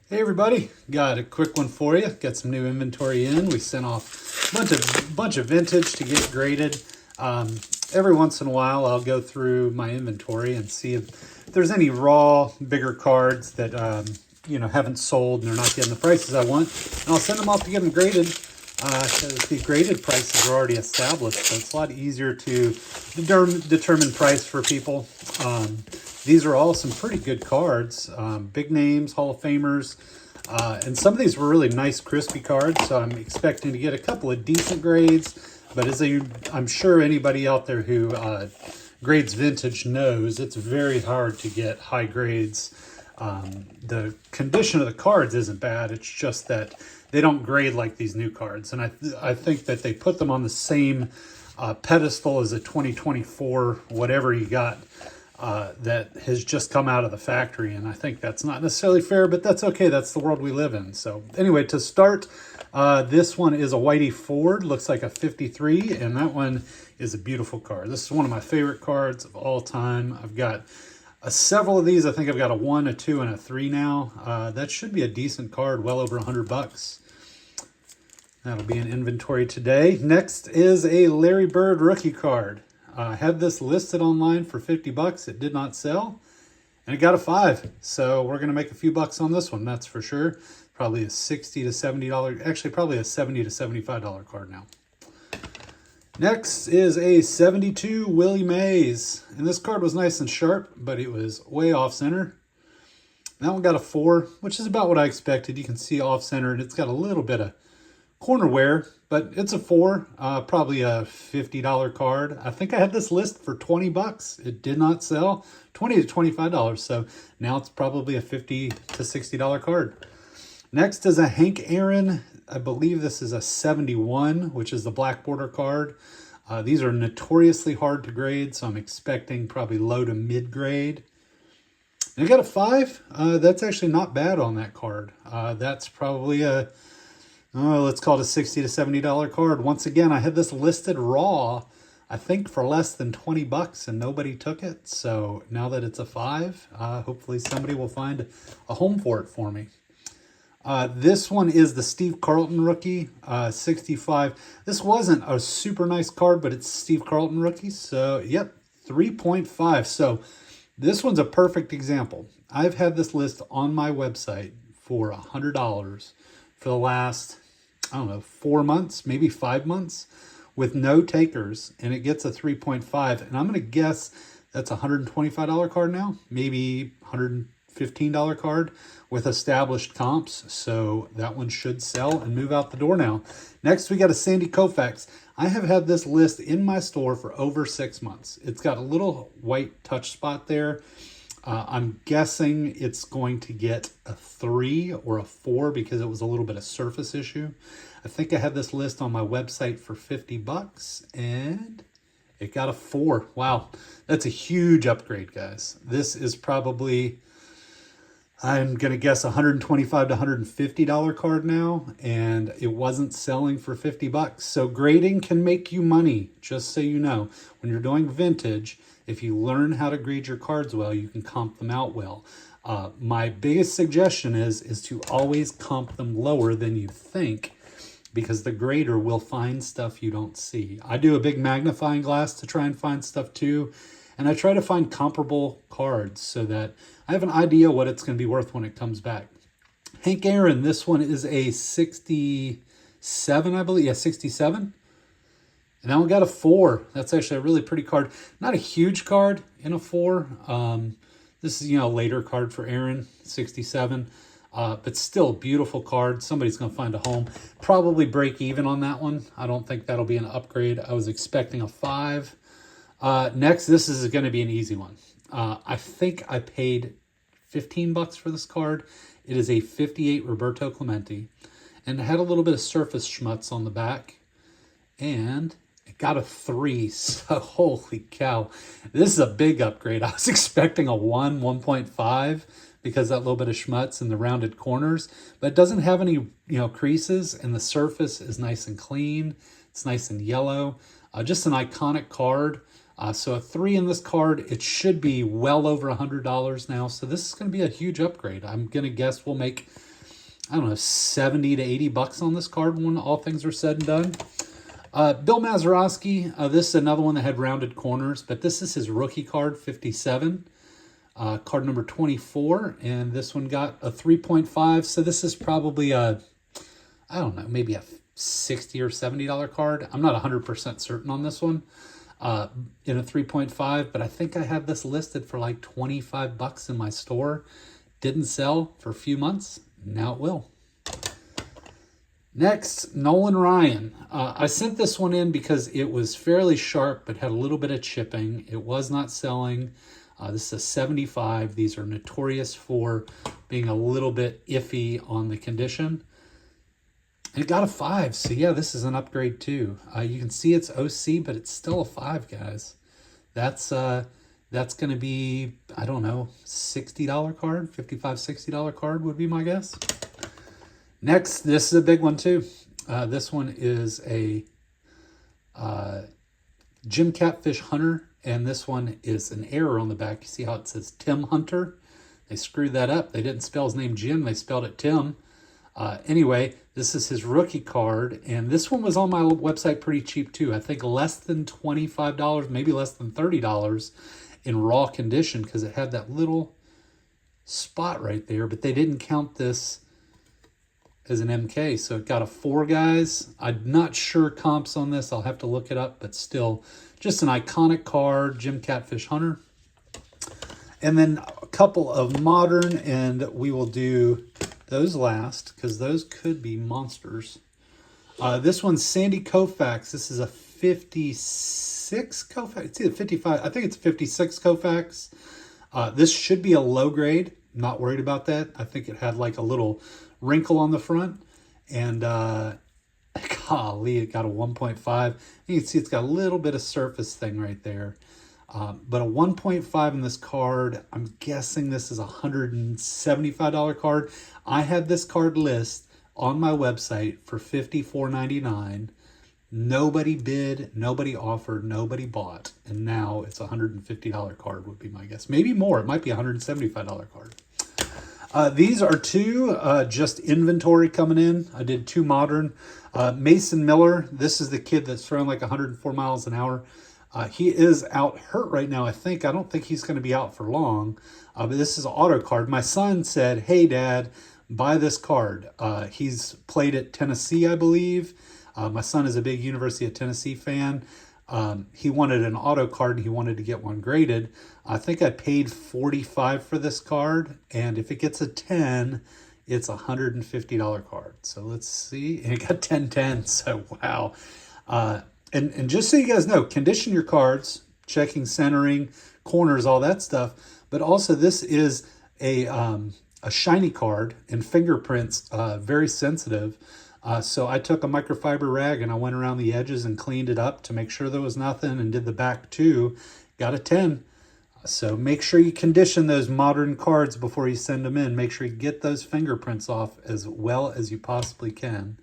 Hey everybody, got a quick one for you. Got some new inventory in. We sent off a bunch of vintage to get graded. Every once in a while I'll go through my inventory and see if there's any raw, bigger cards that haven't sold and they're not getting the prices I want. And I'll send them off to get them graded because the graded prices are already established. So it's a lot easier to determine price for people. These are all some pretty good cards, big names, Hall of Famers, and some of these were really nice, crispy cards, so I'm expecting to get a couple of decent grades, but I'm sure anybody out there who grades vintage knows it's very hard to get high grades. The condition of the cards isn't bad, it's just that they don't grade like these new cards, and I think that they put them on the same pedestal as a 2024, whatever you got, that has just come out of the factory, and I think that's not necessarily fair, but that's okay. That's the world we live in. So anyway, to start, this one is a Whitey Ford, looks like a 53, and that one is a beautiful card. This is one of my favorite cards of all time. I've got several of these. I think I've got a 1, a 2, and a 3 now. That should be a decent card, well over $100. That'll be in inventory today. Next is a Larry Bird rookie card. I had this listed online for 50 bucks. It did not sell, and it got a 5. So we're going to make a few bucks on this one, that's for sure. Probably a $60 to $70, actually probably a $70 to $75 card now. Next is a 72 Willie Mays, and this card was nice and sharp, but it was way off center. That one got a 4, which is about what I expected. You can see off center, and it's got a little bit of corner wear, but it's a 4, probably a $50 card. I think I had this list for 20 bucks. It did not sell, $20 to $25. So now it's probably a $50 to $60 card. Next is a Hank Aaron. I believe this is a 71, which is the black border card. These are notoriously hard to grade, so I'm expecting probably low to mid grade. And I got a 5. That's actually not bad on that card. That's probably a let's call it a $60 to $70 card. Once again, I had this listed raw, I think for less than 20 bucks, and nobody took it. So now that it's a 5, hopefully somebody will find a home for it for me. This one is the Steve Carlton rookie, 65. This wasn't a super nice card, but it's Steve Carlton rookie. So, yep, 3.5. So this one's a perfect example. I've had this list on my website for $100 for the last, I don't know, 4 months, maybe 5 months, with no takers, and it gets a 3.5. And I'm going to guess that's a $125 card now, maybe $115 card with established comps. So that one should sell and move out the door now. Next, we got a Sandy Koufax. I have had this list in my store for over 6 months. It's got a little white touch spot there. I'm guessing it's going to get a 3 or a 4 because it was a little bit of surface issue. I think I had this list on my website for 50 bucks and it got a 4. Wow, that's a huge upgrade, guys. This is probably, I'm going to guess, $125 to $150 card now, and it wasn't selling for 50 bucks. So grading can make you money, just so you know. When you're doing vintage, if you learn how to grade your cards well, you can comp them out well. My biggest suggestion is to always comp them lower than you think, because the grader will find stuff you don't see. I do a big magnifying glass to try and find stuff too, and I try to find comparable cards so that I have an idea what it's going to be worth when it comes back. Hank Aaron, this one is a 67, I believe. Yeah, 67. And that one got a 4. That's actually a really pretty card. Not a huge card in a 4. This is, a later card for Aaron, 67. But still a beautiful card. Somebody's going to find a home. Probably break even on that one. I don't think that'll be an upgrade. I was expecting a 5. Next, this is going to be an easy one. I think I paid 15 bucks for this card. It is a 58 Roberto Clemente. And it had a little bit of surface schmutz on the back. And it got a 3. So holy cow. This is a big upgrade. I was expecting a 1, 1.5 because that little bit of schmutz in the rounded corners. But it doesn't have any, creases, and the surface is nice and clean. It's nice and yellow. Just an iconic card. So a 3 in this card, it should be well over $100 now. So this is going to be a huge upgrade. I'm going to guess we'll make I don't know, 70 to 80 bucks on this card when all things are said and done. Bill Mazeroski, this is another one that had rounded corners, but this is his rookie card, 57. Card number 24, and this one got a 3.5, so this is probably a, I don't know, maybe a $60 or $70 card. I'm not 100% certain on this one in a 3.5, but I think I have this listed for like 25 bucks in my store. Didn't sell for a few months. Now it will. Next, Nolan Ryan. I sent this one in because it was fairly sharp, but had a little bit of chipping. It was not selling. This is a 75. These are notorious for being a little bit iffy on the condition. And it got a 5, so yeah, this is an upgrade too. You can see it's OC, but it's still a 5, guys. That's going to be, I don't know, $60 card, $55, $60 card would be my guess. Next, this is a big one too. This one is a Jim Catfish Hunter, and this one is an error on the back. You see how it says Tim Hunter? They screwed that up. They didn't spell his name Jim, they spelled it Tim. Anyway, this is his rookie card, and this one was on my website pretty cheap too. I think less than $25, maybe less than $30 in raw condition, because it had that little spot right there, but they didn't count this as an MK, so it got a 4, guys. I'm not sure comps on this. I'll have to look it up, but still, just an iconic card, Jim Catfish Hunter. And then a couple of modern, and we will do those last, because those could be monsters. This one's Sandy Koufax. This is a 56 Koufax. It's either 55. I think it's 56 Koufax. This should be a low grade. Not worried about that. I think it had like a little wrinkle on the front, and golly, it got a 1.5. You can see it's got a little bit of surface thing right there, but a 1.5 in this card. I'm guessing this is a $175 card. I had this card list on my website for $54.99. Nobody bid, nobody offered, nobody bought, and now it's a $150 card would be my guess. Maybe more. It might be a $175 card. These are two just inventory coming in. I did 2 modern. Mason Miller, this is the kid that's throwing like 104 miles an hour. He is out hurt right now, I think. I don't think he's going to be out for long. But this is an auto card. My son said, hey, Dad, buy this card. He's played at Tennessee, I believe. My son is a big University of Tennessee fan. He wanted an auto card, and he wanted to get one graded. I think I paid $45 for this card, and if it gets a 10, it's a $150 card. So let's see. And it got 10/10, so wow. And just so you guys know, condition your cards, checking centering, corners, all that stuff. But also, this is a shiny card, and fingerprints very sensitive. So I took a microfiber rag and I went around the edges and cleaned it up to make sure there was nothing, and did the back too. Got a 10. So make sure you condition those modern cards before you send them in. Make sure you get those fingerprints off as well as you possibly can.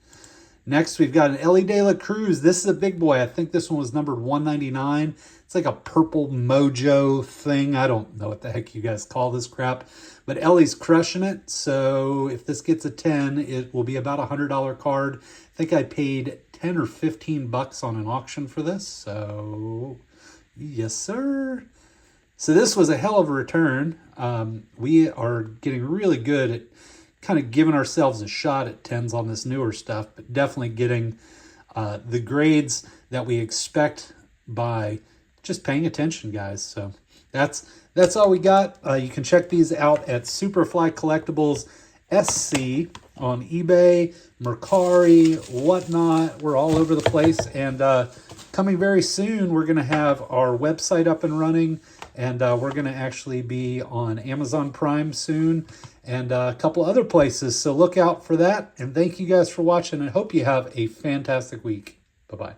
Next, we've got an Ellie De La Cruz. This is a big boy. I think this one was numbered 199. It's like a purple mojo thing. I don't know what the heck you guys call this crap. But Ellie's crushing it. So if this gets a 10, it will be about a $100 card. I think I paid 10 or 15 bucks on an auction for this. So yes, sir. So this was a hell of a return. We are getting really good at kind of giving ourselves a shot at 10s on this newer stuff, but definitely getting the grades that we expect by just paying attention, guys. So that's all we got. You can check these out at Superfly Collectibles SC on eBay, Mercari, whatnot. We're all over the place. And coming very soon, we're going to have our website up and running. And we're going to actually be on Amazon Prime soon and a couple other places. So look out for that. And thank you guys for watching. I hope you have a fantastic week. Bye-bye.